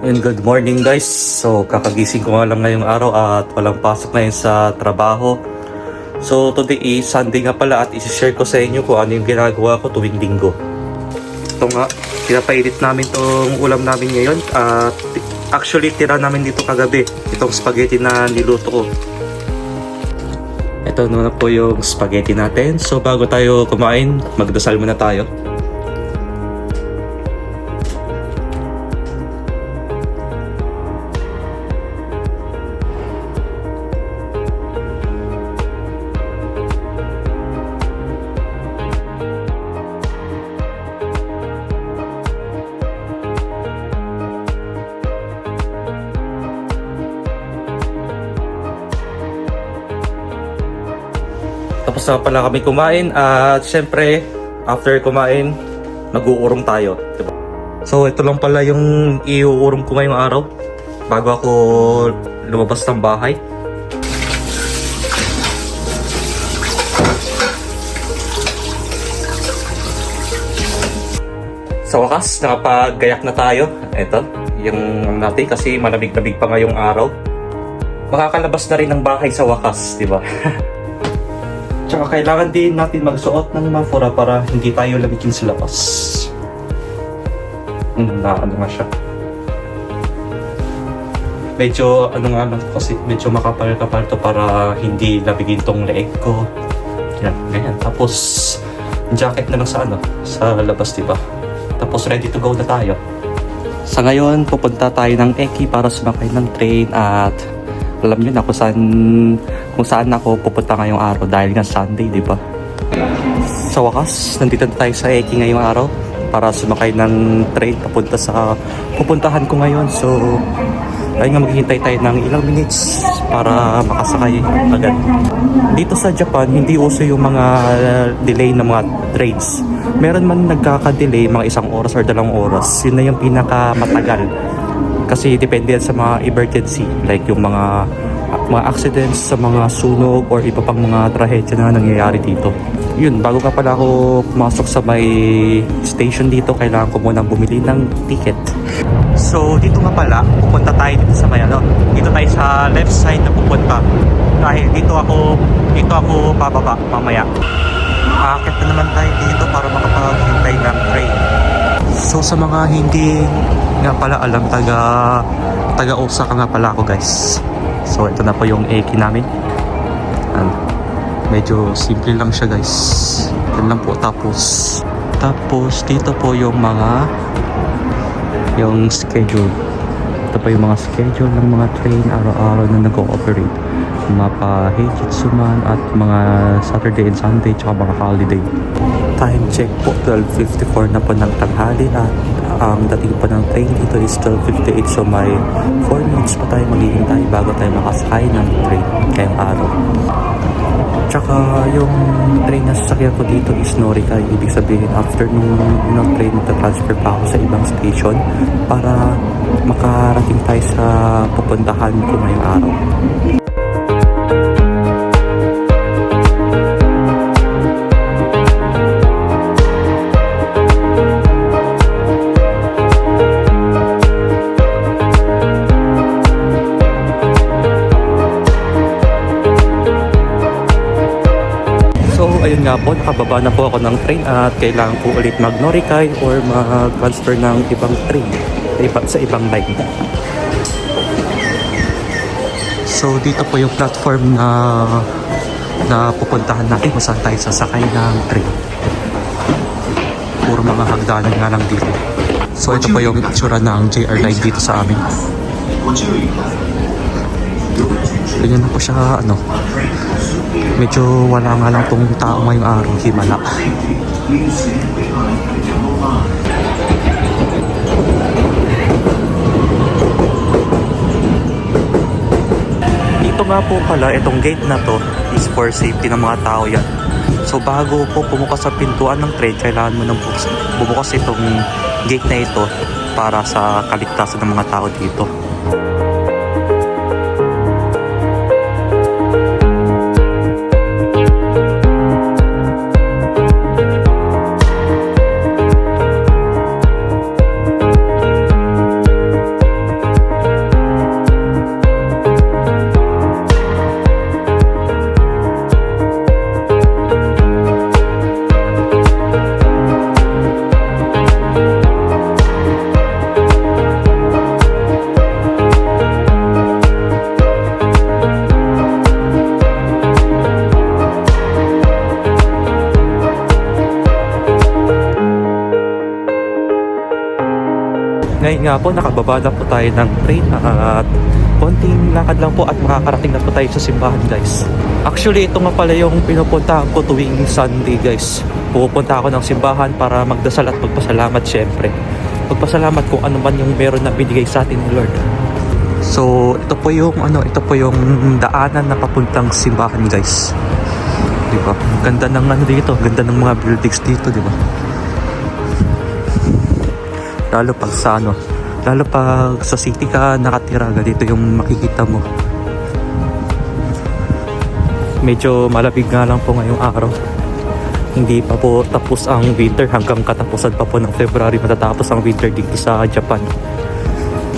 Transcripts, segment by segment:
And good morning guys. So kakagising ko nga lang ngayong araw at walang pasok ngayon sa trabaho. So today is Sunday nga pala at isi-share ko sa inyo kung ano yung ginagawa ko tuwing linggo. Ito nga, pinapainit namin tong ulam namin ngayon at actually tira namin dito kagabi itong spaghetti na niluto ko. Ito na po yung spaghetti natin. So bago tayo kumain, magdasal muna tayo. Tapos na pala kami kumain at syempre after kumain mag-uurong tayo, diba? So ito lang pala yung iuurong ko ngayong araw bago ako lumabas ng bahay. Sa wakas nakapagayak na tayo. Ito yung natin kasi malamig-lamig pa ngayong araw. Makakalabas na rin ng bahay sa wakas, diba? Tsaka kailangan din natin magsuot ng mafura para hindi tayo lamigin sa labas. Ano nga siya. Medyo ano nga lang kasi medyo makapal-kapal to para hindi lamigin tong leeg ko. Yan, ganyan. Tapos jacket na lang sa labas, diba? Tapos ready to go na tayo. Sa ngayon, pupunta tayo ng Eki para sumakay ng train at alam nyo na kung saan ako pupunta ngayong araw dahil nga Sunday, di ba? Sa wakas, nandito na tayo sa Eki ngayong araw para sumakay ng train papunta sa pupuntahan ko ngayon. So, ayun nga, maghihintay tayo ng ilang minutes para makasakay agad. Dito sa Japan, hindi uso yung mga delay ng mga trains. Meron man nagkaka-delay mga 1 oras or 2 oras. Yun na yung pinakamatagal. Kasi depende yan sa mga emergency, like yung mga accidents, sa mga sunog or iba pang mga trahedya na nangyayari dito. Yun, bago ka pala ako pumasok sa may station dito, kailangan ko munang bumili ng ticket. So dito nga pala, pupunta tayo dito sa may dito tayo sa left side na pupunta. Dahil dito ako bababa mamaya. Aakit na naman tayo dito para makapaghintay ng train. So sa mga hindi nga pala alam, taga Osaka nga pala ako guys. So ito na po yung Eki namin. Medyo simple lang siya guys. Yan lang po. Tapos dito po yung schedule. Ito po yung mga schedule ng mga train araw-araw na nag-ooperate. Mapa Heijitsu man at mga Saturday and Sunday tsaka mga holiday. Time check po, 12:54 na po ng tanghali at ang dating pa ng train dito is 12:58, so may 4 minutes pa tayo maghihintay bago tayo makasakay ng train ngayong araw. Tsaka yung train na sasakyan ko dito is Norikay. Ibig sabihin after nung train magta-transfer pa ako sa ibang station para makarating tayo sa pupuntahan ko ngayong araw. Ayun nga po, nakababa na po ako ng train at kailangan po ulit mag-Norikay or mag-transfer ng ibang train sa ibang line. So dito po yung platform na pupuntahan natin kung saan tayo sasakay ng train. Puro mga hagdanan nga lang dito. So ito po yung itsura ng JR line dito sa amin. Ganyan na po siya, medyo wala nga lang tong tao ngayong araw, himala. Dito nga po pala, itong gate na to is for safety ng mga tao yan. So bago po pumukas sa pintuan ng train, kailangan mo nang bumukas itong gate na ito para sa kaligtasan ng mga tao dito. Ngayon nga po, nakababa na po tayo ng train at konting lakad lang po at makakarating na po tayo sa simbahan, guys. Actually, ito nga pala yung pinupuntahan ko tuwing Sunday, guys. Pupunta ako ng simbahan para magdasal at magpasalamat, syempre. Magpasalamat kung ano man yung meron na binigay sa atin ni Lord. So, ito po yung daanan na papuntang simbahan, guys. Di ba? Ganda ng dito, ganda ng mga buildings dito, di ba? Lalo pag sa city ka nakatira, ganito yung makikita mo. Medyo malamig nga lang po ngayong araw. Hindi pa po tapos ang winter, hanggang katapusan pa po ng February matatapos ang winter dito sa Japan.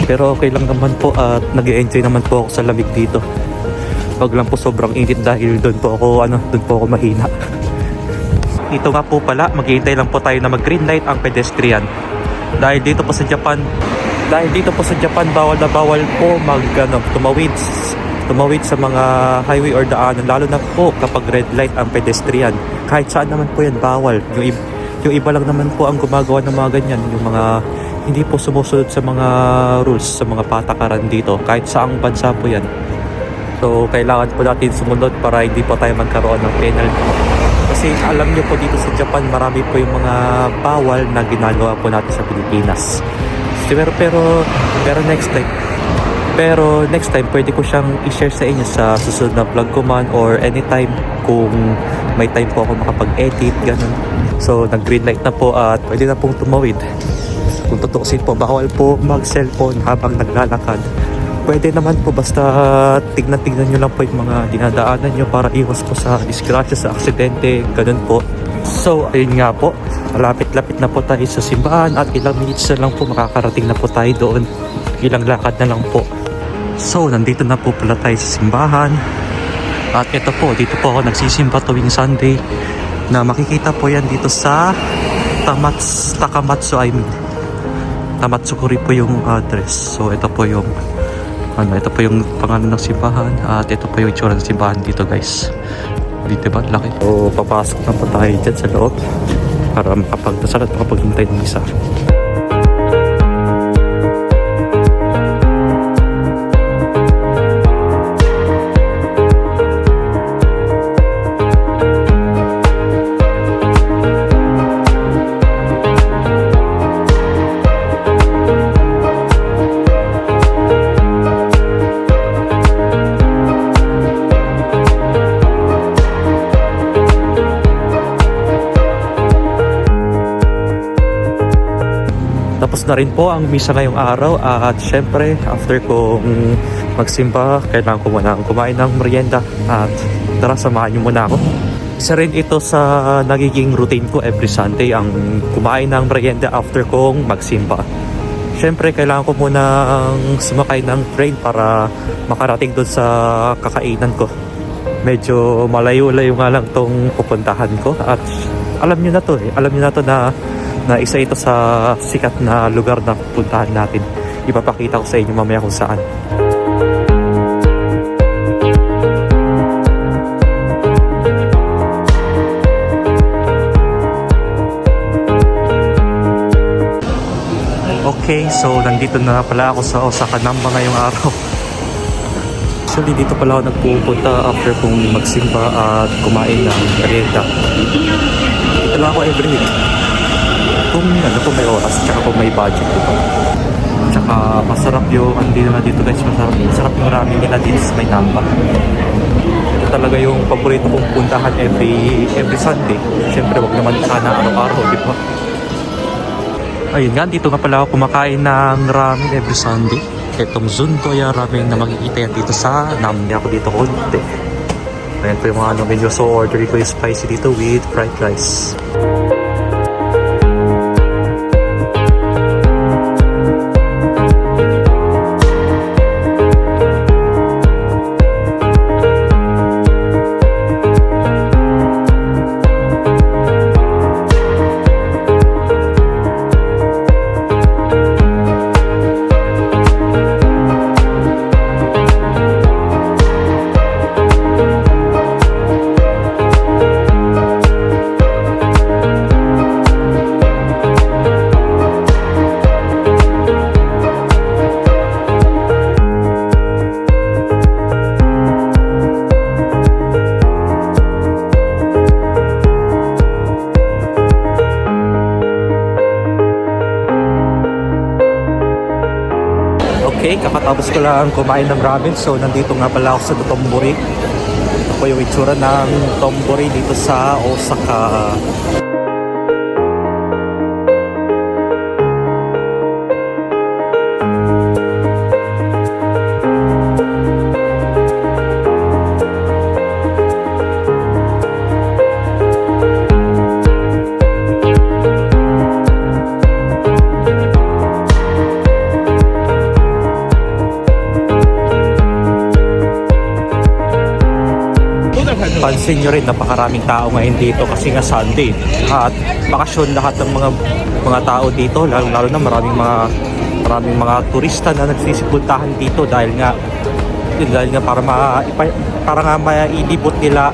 Pero okay lang naman po at nag-enjoy naman po ako sa lamig dito. Wag lang po sobrang init dahil doon po ako mahina. Ito nga po pala, maghihintay lang po tayo na mag-green light ang pedestrian. Dahil dito po sa Japan, bawal na bawal po tumawid sa mga highway or daanan, lalo na po kapag red light ang pedestrian. Kahit saan naman po yan, bawal. Yung iba lang naman po ang gumagawa ng mga ganyan, yung mga hindi po sumusunod sa mga rules, sa mga patakaran dito. Kahit saang bansa po yan. So, kailangan po natin sumunod para hindi po tayo magkaroon ng penalty. Kasi alam nyo po dito sa Japan, marami po yung mga bawal na ginagawa po natin sa Pilipinas. Pero next time pwede ko siyang i-share sa inyo sa susunod na vlog ko man or anytime kung may time po ako makapag-edit, ganun. So, nag-green light na po at pwede na pong tumawid. Kung tutuusin po, bawal po mag-cellphone habang naglalakad. Pwede naman po, basta tignan-tignan nyo lang po yung mga dinadaanan nyo para iwas po sa disgrasya, sa aksidente, ganun po. So, ayun nga po, malapit-lapit na po tayo sa simbahan at ilang minutes na lang po makakarating na po tayo doon. Ilang lakad na lang po. So, nandito na po pala tayo sa simbahan. At ito po, dito po ako nagsisimba tuwing Sunday na makikita po yan dito sa Takamatsu, Tamatsukuri po yung address. So, ito po yung pangalan ng simbahan at ito po yung itsura ng simbahan dito, guys. Dito ba? Laki. So, papasok na po tayo dyan sa loob para makapagdasal at makapaghintay ng isa. Tapos na rin po ang misa ngayong araw at syempre after kong magsimba, kailangan ko muna kumain ng merienda at tara, samahan niyo muna ako. Isa rin ito sa nagiging routine ko every Sunday, ang kumain ng merienda after kong magsimba. Syempre kailangan ko muna sumakay ng train para makarating doon sa kakainan ko. Medyo malayo-layo nga lang tong pupuntahan ko at alam niyo na to na isa ito sa sikat na lugar na pupuntahan natin. Ipapakita ko sa inyo mamaya kung saan. Okay, so nandito na pala ako sa Osaka Namba ngayong araw. Actually, dito pala ako nagpupunta after kong magsimba at kumain ng merienda. Dito lang ako every week. Kung may oras, tsaka kung may budget dito. Tsaka masarap yung dito guys, masarap yung ramen nila dito sa may Namba. Ito talaga yung paborito kong puntahan every Sunday. Siyempre wag naman sana araw-araw, di ba? Ayun nga, dito nga pala ako kumakain ng ramen every Sunday. Itong Zuntoya ramen na makikita yan dito sa Namba. Ako dito konti. Ayan po yung mga menu. So order ko yung spicy dito with fried rice. Okay, kakatapos ko lang kumain ng ramen. So, nandito nga pala ako sa Dotonbori. Ito po yung itsura ng Dotonbori dito sa Osaka. Pansin nyo rin, napakaraming tao ngayon dito kasi nga Sunday at bakasyon lahat ng mga tao dito, lalo na maraming mga turista na nagsisipuntahan dito dahil nga para nga mailibot nila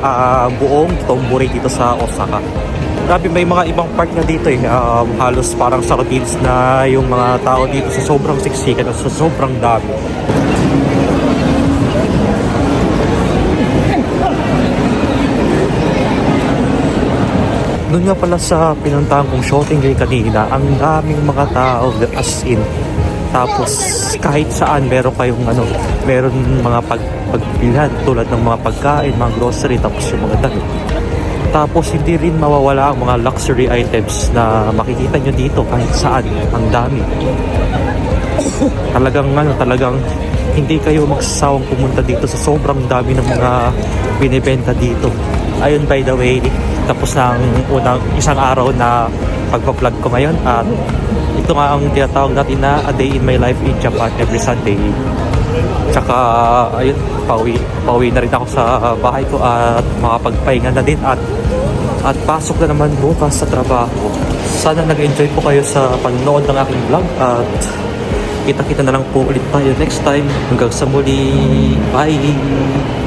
buong Dotonbori dito sa Osaka. Grabe, may mga ibang part na dito halos parang sardines na yung mga tao dito sa sobrang siksikan at sa sobrang dami. Doon nga pala sa pinuntahan kong shopping day kanina, ang daming mga tao as in. Tapos kahit saan meron mga pagbilhan tulad ng mga pagkain, mga grocery, tapos yung mga damit. Tapos hindi rin mawawala ang mga luxury items na makikita nyo dito kahit saan. Ang dami. Talagang hindi kayo magsasawang pumunta dito sa sobrang dami ng mga binibenta dito. Ayun, by the way, tapos ng unang isang araw na pagpa-vlog ko ngayon at ito nga ang tinatawag natin na a day in my life in Japan every Sunday. Tsaka ayun, pauwi na rin ako sa bahay ko at makapagpahinga na din at pasok na naman bukas sa trabaho. Sana nag-enjoy po kayo sa panonood ng aking vlog at kita-kita na lang po ulit tayo next time. Hanggang sa muli, bye!